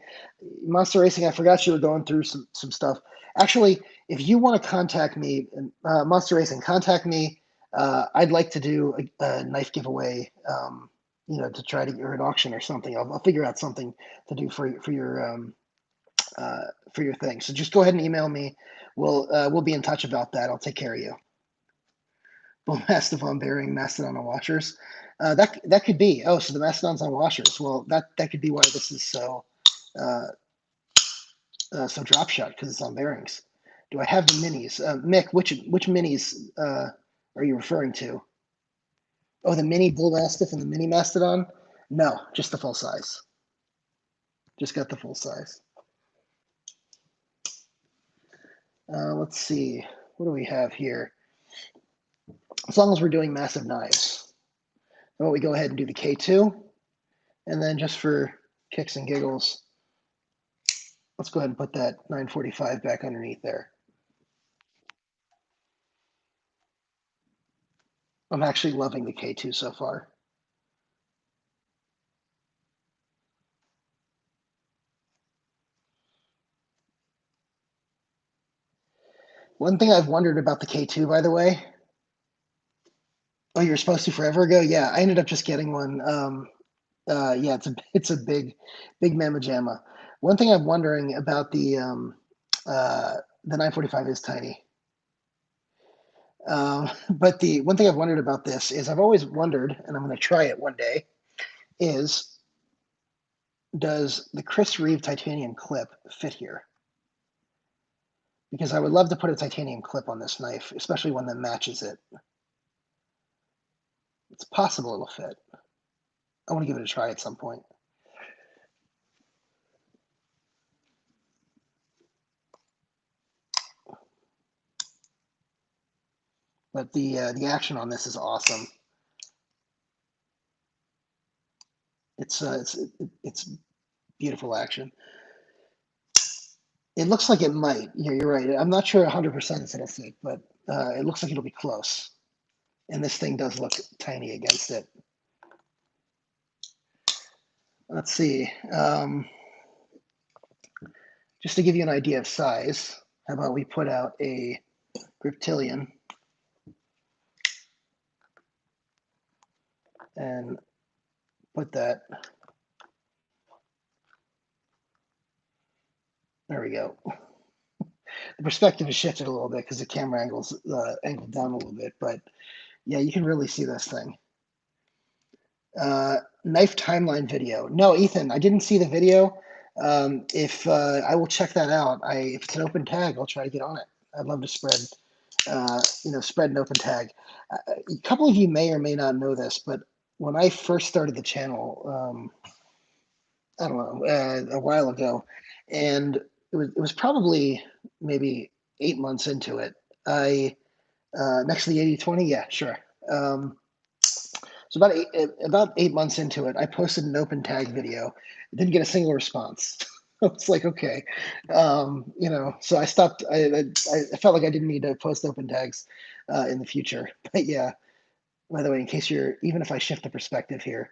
Monster Racing, I forgot you were going through some stuff. Actually, if you want to contact me, Monster Racing, contact me. I'd like to do a knife giveaway. To try to get an auction or something. I'll figure out something to do for your thing. So just go ahead and email me. We'll be in touch about that. I'll take care of you. Bull Mastodon bearing Mastodon on washers. That could be. Oh, so the Mastodon's on washers. Well, that could be why this is uh, so drop shot, because it's on bearings. Do I have the minis? Mick, which minis are you referring to? Oh, the mini Bull Mastiff and the mini Mastodon? No, just the full size. Just got the full size. Let's see. What do we have here? As long as we're doing massive knives, why don't we go ahead and do the K2? And then just for kicks and giggles, let's go ahead and put that 945 back underneath there. I'm actually loving the K2 so far. One thing I've wondered about the K2, by the way. Oh, you were supposed to forever ago? Yeah, I ended up just getting one. Yeah, it's a big mamma jamma. One thing I'm wondering about the 945 is tiny. But the one thing I've wondered about this is I've always wondered, and I'm going to try it one day, is does the Chris Reeve titanium clip fit here? Because I would love to put a titanium clip on this knife, especially one that matches it. It's possible it'll fit. I want to give it a try at some point. But the action on this is awesome. It's beautiful action. It looks like it might. Yeah, you're right. I'm not sure 100% it's it'll fit, but it looks like it'll be close. And this thing does look tiny against it. Let's see. Just to give you an idea of size, how about we put out a Griptilian and put that. There we go. The perspective has shifted a little bit because the camera angle's angled down a little bit, but yeah, you can really see this thing. Knife timeline video. No, Ethan, I didn't see the video. If I will check that out. If it's an open tag, I'll try to get on it. I'd love to spread an open tag. A couple of you may or may not know this, but when I first started the channel, I don't know, a while ago, and it was probably maybe 8 months into it. I next to the 80/20, yeah, sure. So about 8 months into it, I posted an open tag video. Didn't get a single response. I was like, okay, so I stopped. I felt like I didn't need to post open tags in the future. But yeah, by the way, in case even if I shift the perspective here,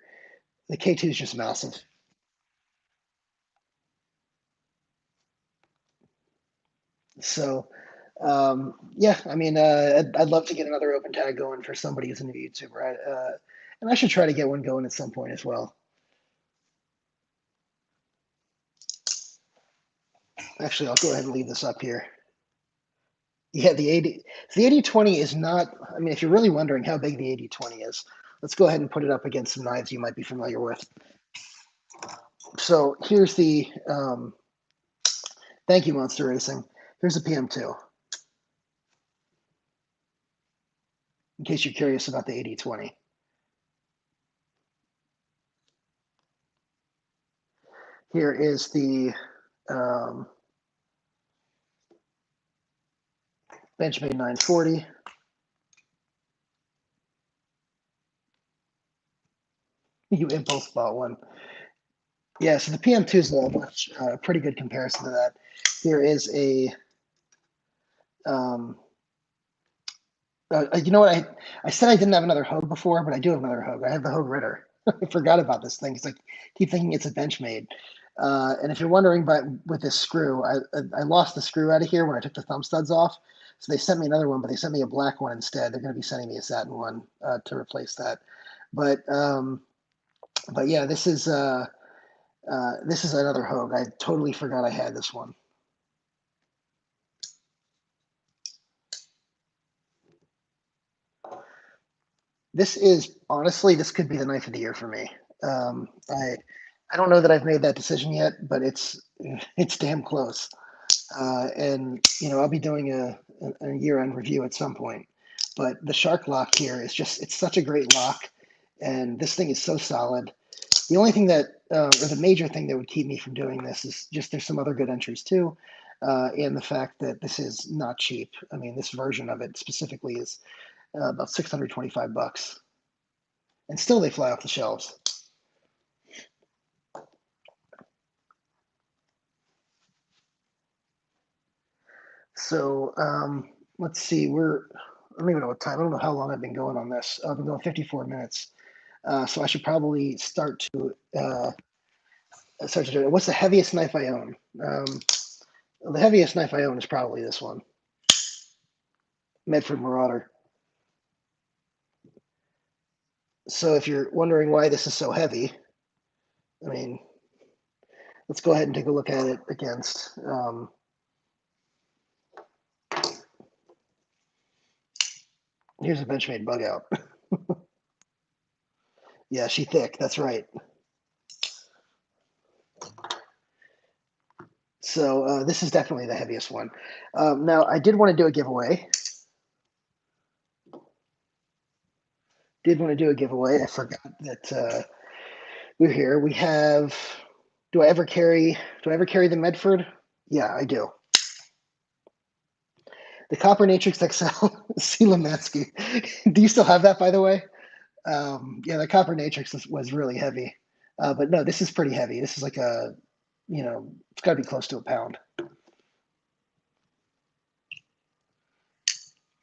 the K2 is just massive. So, yeah, I mean, I'd love to get another open tag going for somebody who's a new YouTuber. And I should try to get one going at some point as well. Actually, I'll go ahead and leave this up here. Yeah, the 80/20 is not, I mean, if you're really wondering how big the 80/20 is, let's go ahead and put it up against some knives you might be familiar with. So here's thank you, Monster Racing. Here's the PM2, in case you're curious about the 80/20. Here is the Benchmade 940. You impulse bought one. Yeah, so the PM2 is a pretty good comparison to that. Here is um, you know what? I said I didn't have another Hogue before, but I do have another Hogue. I have the Hogue Ritter. I forgot about this thing. It's like keep thinking it's a Benchmade. And if you're wondering, but with this screw, I lost the screw out of here when I took the thumb studs off. So they sent me another one, but they sent me a black one instead. They're going to be sending me a satin one to replace that. But yeah, this is another Hogue. I totally forgot I had this one. This is honestly, this could be the knife of the year for me. I don't know that I've made that decision yet, but it's damn close. And I'll be doing a year-end review at some point. But the Shark lock here is it's such a great lock, and this thing is so solid. The only thing or the major thing that would keep me from doing this is just there's some other good entries too, and the fact that this is not cheap. I mean, this version of it specifically is about $625, and still they fly off the shelves. So let's see. I don't even know what time. I don't know how long I've been going on this. I've been going 54 minutes. So I should probably start to do it. What's the heaviest knife I own? The heaviest knife I own is probably this one, Medford Marauder. So if you're wondering why this is so heavy, I mean, Let's go ahead and take a look at it against. Here's a Benchmade bug out. Yeah, she thick. That's right. So this is definitely the heaviest one. Now, I did want to do a giveaway. I forgot that we're here. We have. Do I ever carry the Medford? Yeah, I do. The Copper Natrix XL C. Lemansky. Do you still have that, by the way? Yeah, the Copper Natrix was really heavy. But no, this is pretty heavy. This is like a, it's got to be close to a pound.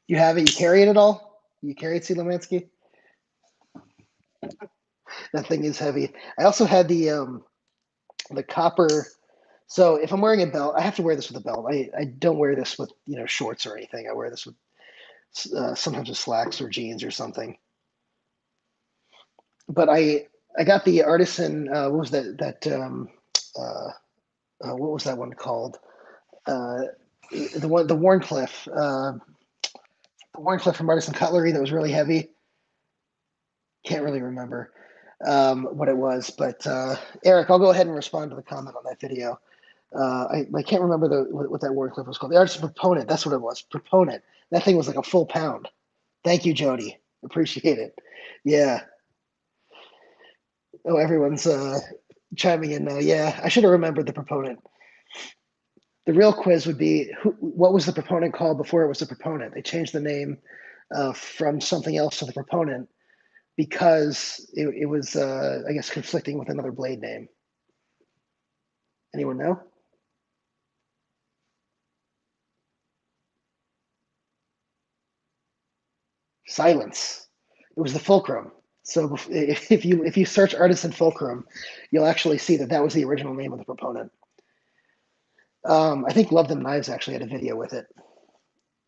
You have it? You carry it at all? You carry it, C. Lemansky? That thing is heavy. I also had the copper. So if I'm wearing a belt, I have to wear this with a belt. I don't wear this with shorts or anything. I wear this with sometimes with slacks or jeans or something. But I got the artisan. What was uh, what was that one called? Uh, the Warncliffe. The Warncliffe from Artisan Cutlery that was really heavy. Can't really remember what it was, but Eric, I'll go ahead and respond to the comment on that video. I can't remember what that Warncliffe was called. The Artisan Proponent. That's what it was. Proponent. That thing was like a full pound. Thank you, Jody. Appreciate it. Yeah. Oh, everyone's chiming in now. Yeah, I should have remembered the Proponent. The real quiz would be what was the Proponent called before it was the Proponent? They changed the name from something else to the Proponent because it was, I guess, conflicting with another blade name. Anyone know? Silence. It was the Fulcrum. So if you search Artisan Fulcrum, you'll actually see that was the original name of the Proponent. I think Love Them Knives actually had a video with it.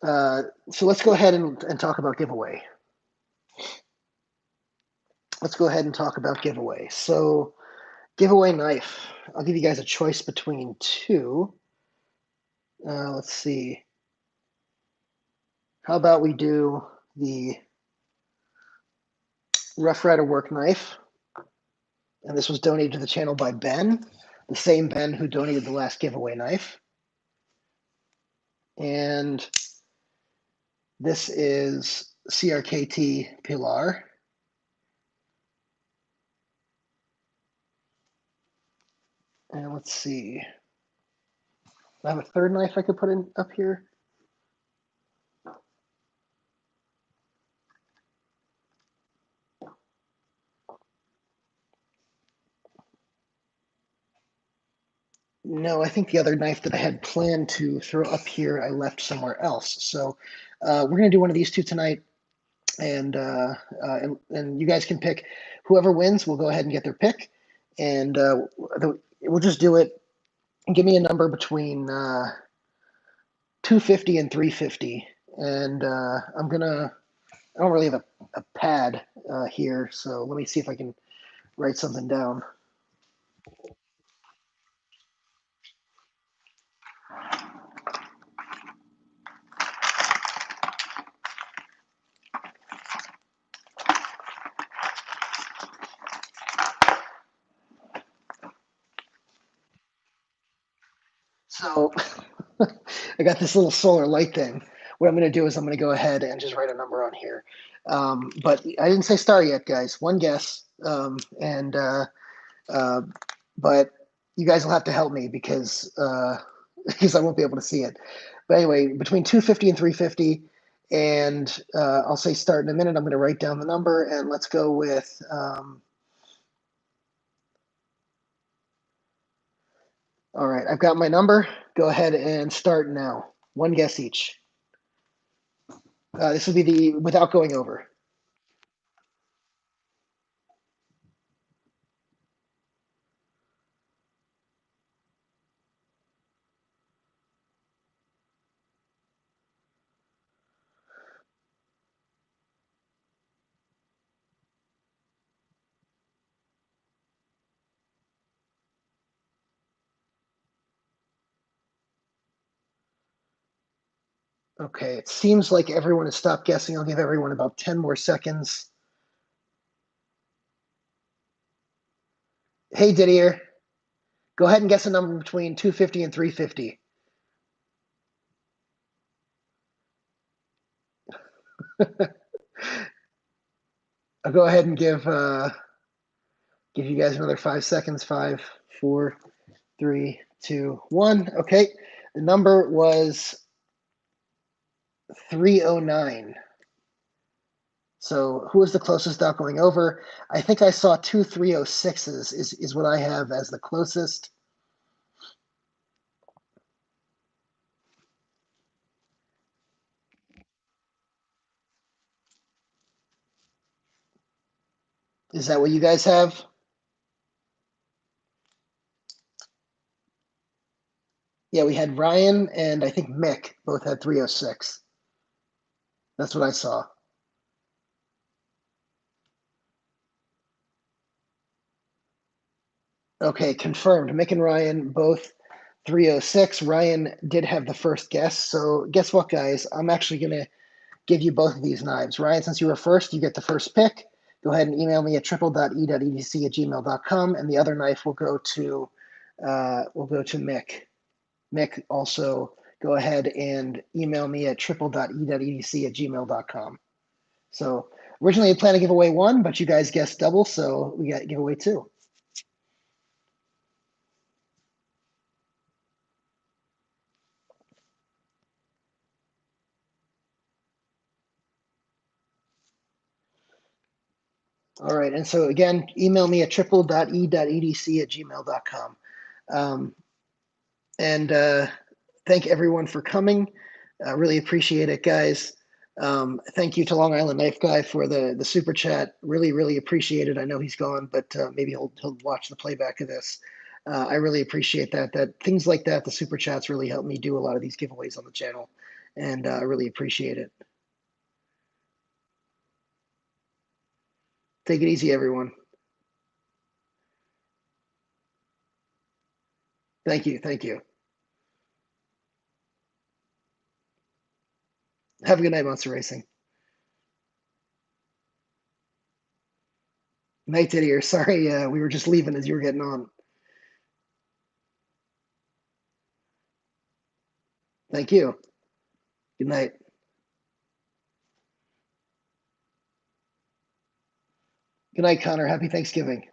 So let's go ahead and talk about giveaway. Let's go ahead and talk about giveaway. So giveaway knife. I'll give you guys a choice between two. Let's see. How about we do the Rough Rider work knife? And this was donated to the channel by Ben, the same Ben who donated the last giveaway knife. And this is CRKT Pilar. And let's see. I have a third knife I could put in up here. No, I think the other knife that I had planned to throw up here, I left somewhere else. So we're going to do one of these two tonight. And you guys can pick whoever wins. We'll go ahead and get their pick. And we'll just do it. Give me a number between 250 and 350. And I don't really have a pad here. So let me see if I can write something down. So I got this little solar light thing. What I'm going to do is I'm going to go ahead and just write a number on here. But I didn't say star yet, guys. One guess. But you guys will have to help me because because I won't be able to see it. But anyway, between 250 and 350, and I'll say start in a minute. I'm going to write down the number, and let's go with. All right, I've got my number. Go ahead and start now. One guess each. This will be the without going over. Okay, it seems like everyone has stopped guessing. I'll give everyone about 10 more seconds. Hey, Didier, go ahead and guess a number between 250 and 350. I'll go ahead and give you guys another 5 seconds. 5, 4, 3, 2, 1. Okay, the number was 309. So who was the closest without going over? I think I saw two 306s is what I have as the closest. Is that what you guys have? Yeah, we had Ryan and I think Mick both had 306. That's what I saw. Okay, confirmed. Mick and Ryan both 306. Ryan did have the first guess. So guess what, guys? I'm actually going to give you both of these knives. Ryan, since you were first, you get the first pick. Go ahead and email me at triple.e.edc@gmail.com, and the other knife will go to Mick. Mick, also go ahead and email me at triple.e.edc@gmail.com. So originally I planned to give away one, but you guys guessed double, so we got to give away two. All right, and so again, email me at triple.e.edc@gmail.com. And thank everyone for coming. Really appreciate it, guys. Thank you to Long Island Knife Guy for the super chat. Really appreciate it. I know he's gone, but maybe he'll watch the playback of this. I really appreciate that. That things like that, the super chats really help me do a lot of these giveaways on the channel, and I really appreciate it. Take it easy, everyone. Thank you. Have a good night, Monster Racing. Night, Didier. Sorry, we were just leaving as you were getting on. Thank you. Good night. Good night, Connor. Happy Thanksgiving.